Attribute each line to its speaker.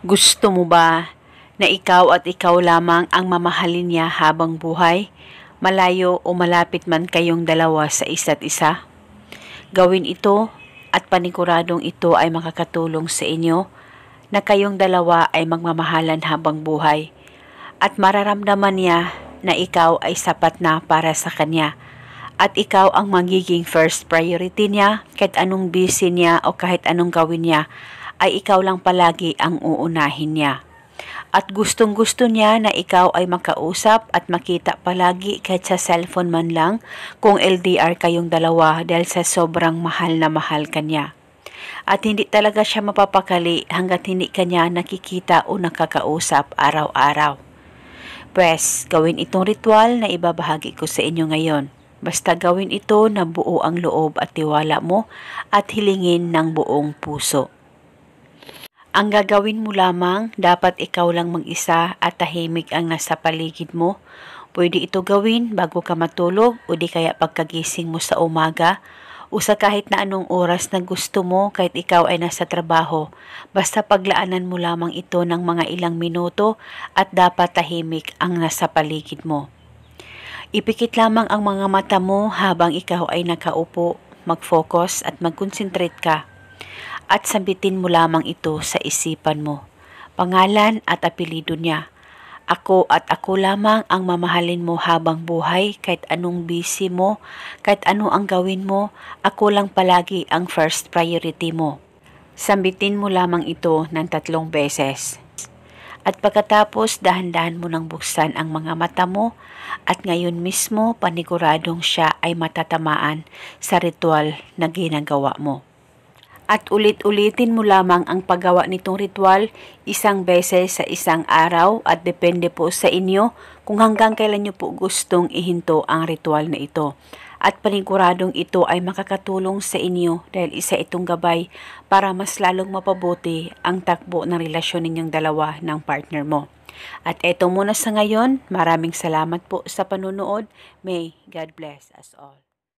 Speaker 1: Gusto mo ba na ikaw at ikaw lamang ang mamahalin niya habang buhay, malayo o malapit man kayong dalawa sa isa't isa? Gawin ito at paniguradong ito ay makakatulong sa inyo na kayong dalawa ay magmamahalan habang buhay at mararamdaman niya na ikaw ay sapat na para sa kanya at ikaw ang magiging first priority niya kahit anong busy niya o kahit anong gawin niya ay ikaw lang palagi ang uunahin niya. At gustong-gusto niya na ikaw ay makausap at makita palagi kahit sa cellphone man lang kung LDR kayong dalawa dahil sa sobrang mahal na mahal kanya. At hindi talaga siya mapapakali hanggat hindi kanya nakikita o nakakausap araw-araw. Pwes, gawin itong ritual na ibabahagi ko sa inyo ngayon. Basta gawin ito na buo ang loob at tiwala mo at hilingin ng buong puso. Ang gagawin mo lamang, dapat ikaw lang mag-isa at tahimik ang nasa paligid mo. Pwede ito gawin bago ka matulog o di kaya pagkagising mo sa umaga o sa kahit na anong oras na gusto mo kahit ikaw ay nasa trabaho. Basta paglaanan mo lamang ito ng mga ilang minuto at dapat tahimik ang nasa paligid mo. Ipikit lamang ang mga mata mo habang ikaw ay nakaupo, mag-focus at mag-concentrate ka. At sabitin mo lamang ito sa isipan mo. Pangalan at apelyido niya. Ako at ako lamang ang mamahalin mo habang buhay kahit anong busy mo, kahit ano ang gawin mo, ako lang palagi ang first priority mo. Sambitin mo lamang ito ng 3 beses. At pagkatapos dahan-dahan mo nang buksan ang mga mata mo at ngayon mismo paniguradong siya ay matatamaan sa ritual na ginagawa mo. At ulit-ulitin mo lamang ang paggawa nitong ritual 1 beses sa isang araw at depende po sa inyo kung hanggang kailan nyo po gustong ihinto ang ritual na ito. At paniguradong ito ay makakatulong sa inyo dahil isa itong gabay para mas lalong mapabuti ang takbo ng relasyon ninyong dalawa ng partner mo. At eto muna sa ngayon, maraming salamat po sa panunood. May God bless us all.